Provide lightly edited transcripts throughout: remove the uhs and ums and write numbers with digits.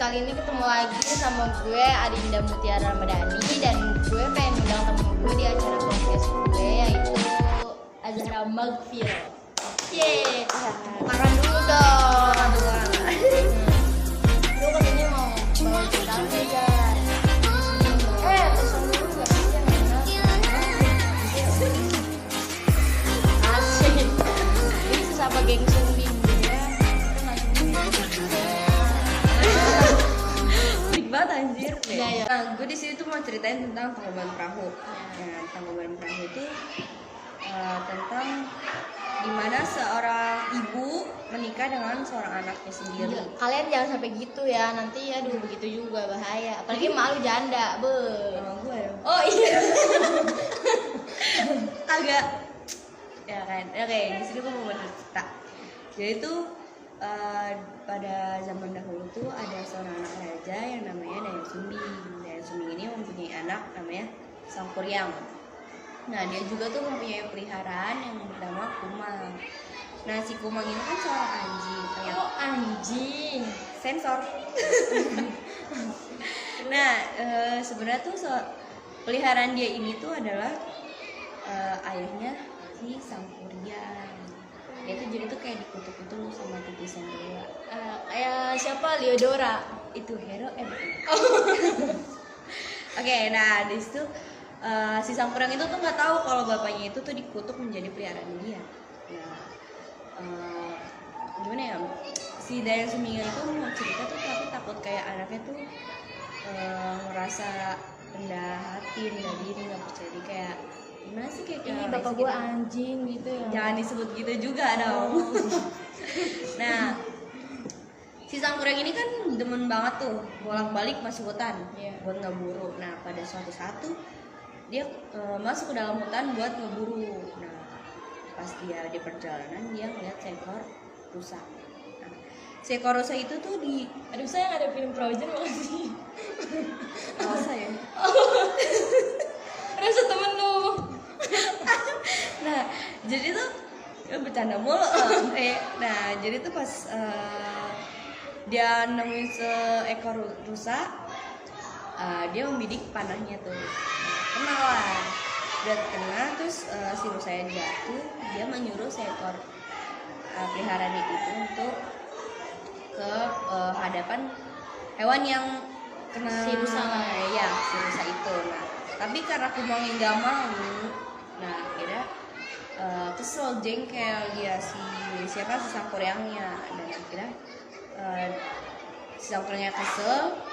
kali ini ketemu lagi sama gue Adinda Mutiara Ramadhani. Dan gue pengen undang temen gue di acara podcast gue, yaitu Azhara Magfiro. Yeay, makan dulu dong. Lu katanya mau cerita apa ya? Pesan dulu gak bisa asik. Ini sesama geng Sumbi. Banget anjir. Ya. Nah, gue di sini tuh mau ceritain tentang Tangkuban Perahu. Nah, Tangkuban Perahu itu tentang dimana seorang ibu menikah dengan seorang anaknya sendiri. Kalian jangan sampai gitu ya, nanti ya aduh begitu juga bahaya. Apalagi malu janda, be. Gue ya. Oh iya. Agak ya kan. Oke, di sini gue mau bercerita. Jadi tuh pada zaman dahulu tuh ada seorang anak raja yang namanya Dayang Sumbing. Dayang Sumbing ini mempunyai anak namanya Sangkuriang. Nah, dia juga tuh mempunyai peliharaan yang bernama Kumang. Nah, si Kumang ini kan seorang anjing. Oh anjing. Sensor. Nah, sebenarnya tuh peliharaan dia ini tuh adalah ayahnya si Sangkuriang. Dia tuh jadi tuh kayak dikutuk itu sama titisan dia. Kayak siapa? Leodora. Itu hero Oke, nah di situ si Sangkuriang itu tuh nggak tahu kalau bapaknya itu tuh dikutuk menjadi peliharaan dia. Nah, gimana ya? Si Dayang Sumbing itu mau cerita tuh tapi takut kayak anaknya tuh merasa rendah hati, rendah diri, nggak percaya diri, kayak gimana sih kayak Ini bapak gue anjing gitu ya. Jangan disebut gitu juga dong. Nah, si Sangkuriang ini kan demen banget tuh bolak-balik masuk hutan buat ngeburu. Nah, pada suatu saat tuh dia masuk ke dalam hutan buat ngeburu. Nah, pas dia di perjalanan dia ngeliat seekor rusa. Nah, seekor rusa itu tuh Aduh, saya ada film Frozen makasih. rusa ya. Rusa temen lu. Nah, jadi tuh bercanda mulu. Nah, jadi tuh pas dia nemuin seekor rusa, dia membidik panahnya tuh. Kena lah, udah kena terus si rusanya jatuh. Dia menyuruh seekor peliharaannya itu untuk ke hadapan hewan yang kena Si rusa lah. Ya, si rusa itu. Nah, tapi karena Kumang yang gak mau, nah akhirnya kesel, jengkel dia si Sangkuriangnya. Dan akhirnya si Sangkuriangnya kesel.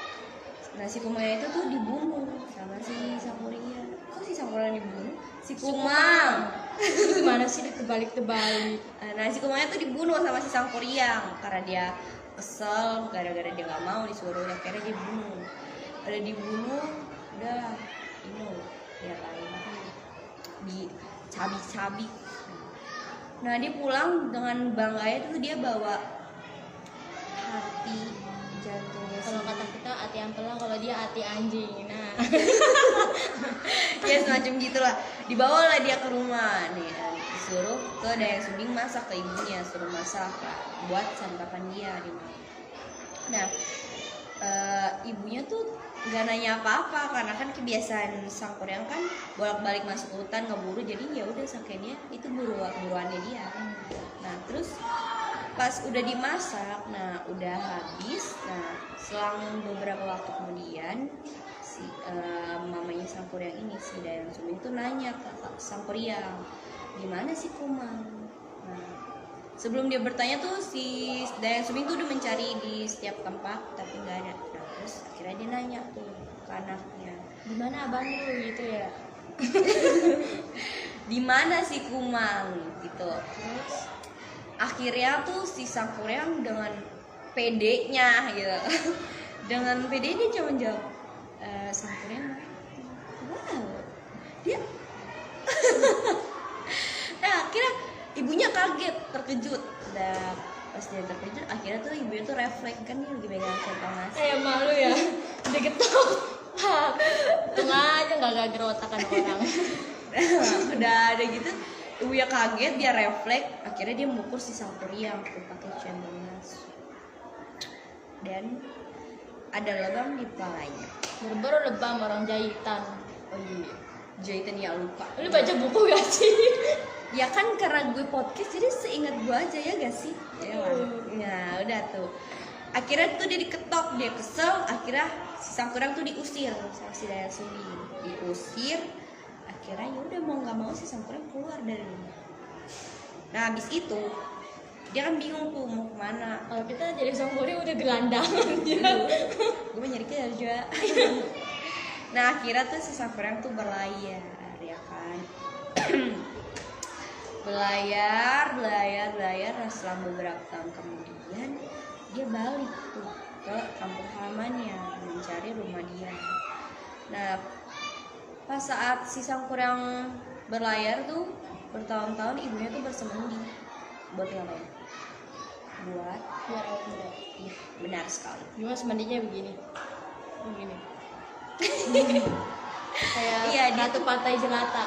Nah, si Kumang itu tuh dibunuh sama si Sangkuriang. Kok si Sangkuriang dibunuh? Si Kumang. Gimana sih kebalik-kebalik? Nah, si Kumangnya tuh dibunuh sama si Sangkuriang karena dia kesel gara-gara dia nggak mau disuruh. Akhirnya dia dibunuh. Udah dibunuh, udah dia lain di cabi-cabi. Nah, dia pulang dengan bangganya tuh dia bawa hati jantungnya. Kalau kata kita hati ampela, kalau dia hati anjing. Nah. Ya semacam gitulah. Dibawalah dia ke rumah nih, disuruh ke Dayang Sumbing masak, ke ibunya suruh masak buat santapan dia di rumah. Nah, ibunya tuh nggak nanya apa-apa karena kan kebiasaan Sangkuriang kan bolak-balik masuk hutan ngeburu, jadi ya udah sangkanya itu buruannya dia. Nah, terus pas udah dimasak, nah udah habis. Nah, selang beberapa waktu kemudian si mamanya Sangkuriang ini, si Dayang Sumbing itu nanya ke Sangkuriang, gimana sih Kumang? Nah, sebelum dia bertanya tuh si Dayang Sumbing tuh udah mencari di setiap tempat tapi nggak ada. Nah, terus akhirnya dia nanya tuh ke anaknya, Gimana abang lu gitu ya? di mana si Kumang gitu. Terus akhirnya tuh si Sangkuriang dengan pedenya gitu. Dengan pede dia cuma jawab, Sangkuriang wow, dia. Nah, akhirnya ibunya kaget, terkejut. Dan pas dia terkejut, akhirnya tuh ibunya tuh refleks, kan dia lagi pegang centang nasi. Malu ya. Udah getok. Untung aja nggak gagal otakan orang. Udah ada gitu, ibunya kaget, dia refleks. Akhirnya dia mengukur si Sangkuriang tuh pakai centang nasi. Dan ada lebam di kepalanya. Baru lebam orang jahitan. Oh iya, jahitan ya lupa. Lu baca buku gak sih? Ya kan karena gue podcast jadi seingat gue aja ya gak sih? Ya udah tuh. Akhirnya tuh dia diketok, dia kesel, akhirnya si Sangkuriang tuh diusir sama si Daya Sumbing. Diusir, akhirnya ya udah mau nggak mau si Sangkuriang keluar dari rumah. Nah habis itu dia kan bingung tuh mau kemana. Kalau kita jadi Sangkuriang udah gelandangan dia. Gue mau nyari kerja. Nah akhirnya tuh si Sangkuriang tuh berlayar ya kan. Belayar. Nah, setelah beberapa tahun kemudian dia balik tuh ke kampung halamannya mencari rumah dia. Nah pas saat si Sangkuriang berlayar tuh bertahun-tahun ibunya tuh bersemedi. Buat ngapain? Buat Biar awet muda. iya benar sekali. Cuma semandinya begini. Kayak Iya, dia Ratu Pantai Jelata.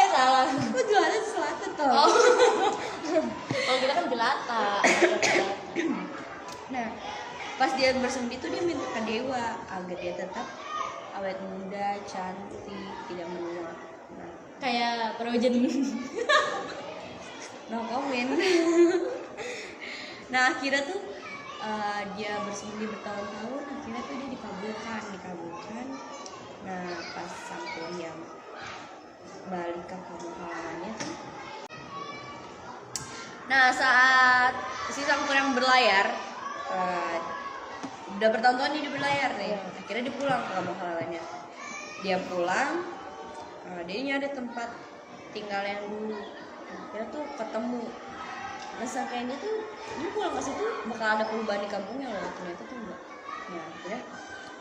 Salah. Kok jualan selatan tuh? Oh. Kalau kita kan jelata. Nah, pas dia bersemedi tuh dia minta ke dewa agar dia tetap awet muda, cantik, tidak menua. Nah, Kayak Frozen. no comment. Nah, akhirnya tuh dia bersemedi bertahun-tahun, akhirnya tuh dia dikabulkan. Nah, pas Sangkuriang balik ke kampung halamannya tuh. Nah, saat si Sangkuriang berlayar, udah bertahun-tahun dia berlayar nih. Akhirnya dia pulang ke kampung halamannya. Dia pulang, dia nyari tempat tinggal yang dulu. Akhirnya tuh ketemu. Nah, sangkanya dia pulang ke situ bakal ada perubahan di kampungnya loh. Ternyata tuh enggak. Nah, akhirnya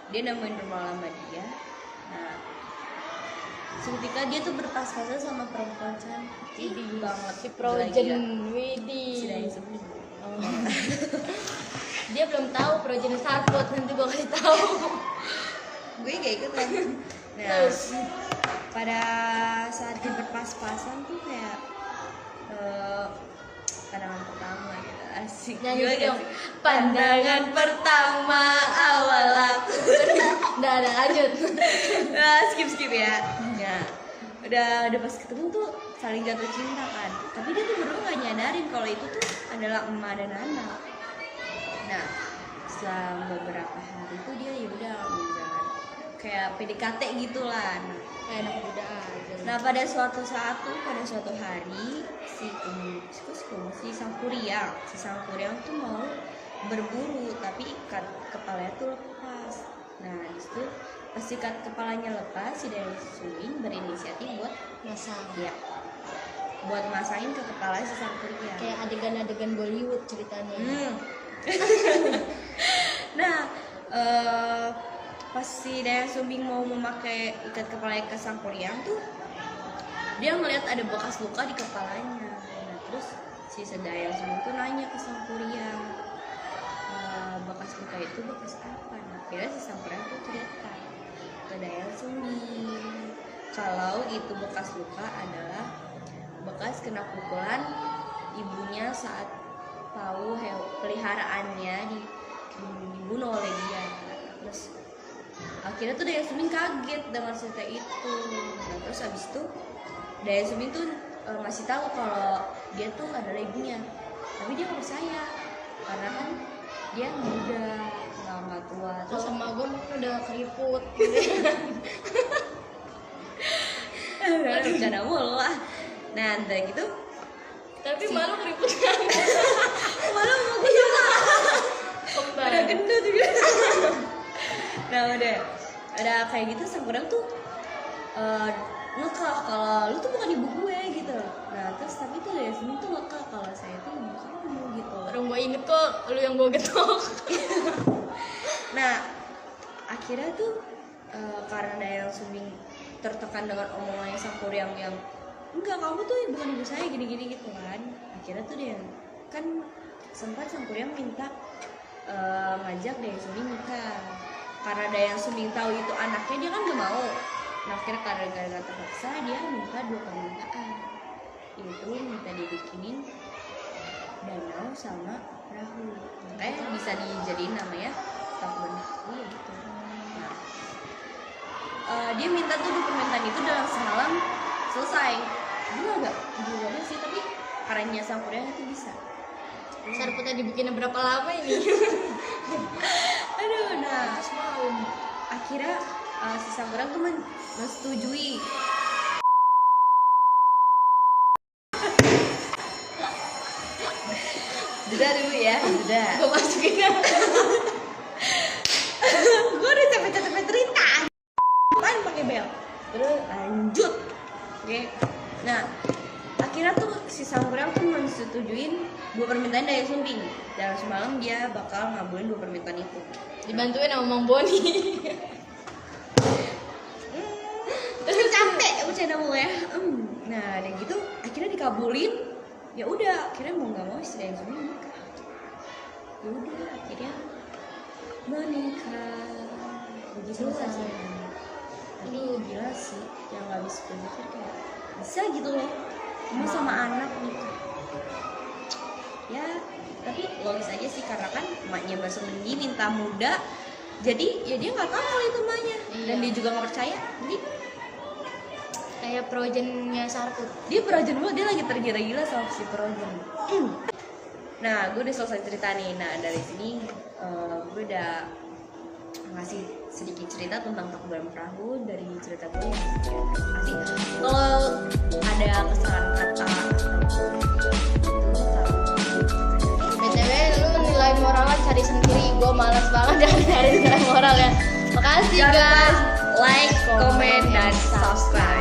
dia nemuin rumah lama dia. Nah, seketika dia tuh berpas-pasan sama perempuan cantik banget Si Gila-gila. Frozen Widi. Si Daya Sumbing. Dia belum tahu Frozen Starpot, nanti gue kasih tahu. Gue gak ikutan. Nah, Terus pada saat dia berpas-pasan tuh kayak pandangan pertama gitu asik. nyanyi Gimana dong. sih? Pandangan pertama awal aku. Udah ada lanjut. Nah, skip ya. Ya, udah pas ketemu tuh saling jatuh cinta kan. Tapi dia tuh berdua nggak nyadarin kalau itu tuh adalah emak dan anak. Nah, setelah beberapa hari tuh dia ya udah menjalani kayak PDKT gitulah. Nah, Kayak anak muda aja. Nah pada suatu hari si Sangkuriang tuh mau berburu tapi ikat kepalanya tuh lepas. Nah disitu pas ikat kepalanya lepas si Daya Sumbing berinisiatif buat Masang. buat masangin ke kepala si Sangkuriang. Kayak adegan-adegan Bollywood ceritanya. Nah pas si Daya Sumbing mau memakai ikat kepalanya ke Sangkuriang tuh dia ngeliat ada bekas luka di kepalanya. Nah terus si Daya Sumbing tuh nanya ke Sangkuriang, bekas luka itu bekas apa? Nah akhirnya si Sangkuriang tuh cerita ke Daya Sumbing kalau itu bekas luka adalah bekas kena pukulan ibunya saat tahu peliharaannya dibunuh oleh dia. Terus akhirnya tuh Daya Sumbing kaget dengan cerita itu. Nah terus habis itu Daya Sumbing tuh masih tahu kalau dia tuh adalah ibunya, tapi dia nggak percaya karena kan dia muda nggak tua. Terus sama gue mungkin udah keriput. udah bercanda mulu lah. Nah entah gitu Tapi malu keriput kan. malu mau gue sama Kembar. udah gendut gitu. Nah udah kayak gitu Sangkuriang tuh ngekeh kalau lu tuh bukan ibu gue gitu. Nah terus tapi tuh Daya Sumbing tuh ngekeh kalau saya tuh ibu kamu gitu. Orang gue inget kok lu yang gue getok. Nah akhirnya tuh karena Daya Sumbing tertekan dengan omongannya Sangkuriang yang enggak kamu tuh bukan ibu saya gini-gini gitu kan. Akhirnya tuh dia kan sempat Sangkuriang minta ngajak Daya Sumbing nikah. Karena Daya Sumbing tahu itu anaknya dia kan gak mau. Nah akhirnya karena gara-gara terpaksa dia minta 2 permintaan. Itu minta dibikinin danau sama perahu. Makanya bisa dijadiin namanya takben. Iya gitu. Nah, dia minta tuh permintaan itu dalam semalam selesai. Gila nggak? Gila banget sih, tapi karanya Sangkuriang itu bisa. Sarputa dibikin berapa lama ini? Aduh, nah Semalam. akhirnya si Sangkuriang tuh menyetujui. Sudah dulu ya, sudah. Gue masukin kan? Gue udah capek-capek cerita. Apaan pakai bel? Terus lanjut. Oke. Nah, akhirnya tuh si Sangkuriang tuh mensetujuin 2 permintaan dari Sumbing. Dalam semalam dia bakal ngabulin 2 permintaan itu. Dibantuin sama Mang Boni. Terus capek bercanda mulu ya. Nah, dan gitu akhirnya dikabulin. Ya udah, akhirnya mau nggak mau istri yang Sumbing nikah. Ya udah, akhirnya menikah. Begitu Gila lah sih. Tapi gila sih, yang nggak bisa berpikir kayak bisa gitu loh, cuma sama anak gitu. Ya, tapi logis aja sih karena kan emaknya Mbak Sumendi minta muda, jadi ya dia nggak tahu itu emaknya dan Iya. dia juga nggak percaya. Jadi Kayak projennya Sarput. dia Projen banget, dia lagi tergila-gila sama si Projen. Nah, gue udah selesai cerita nih. Nah, dari sini gue udah ngasih sedikit cerita tentang Takburan Perahu dari cerita gue yang asik. Kalau ada kesalahan kata BTW lu nilai moralnya cari sendiri. Gue malas banget dari nilai moral ya. Makasih jangan lupa guys. like, comment, dan subscribe.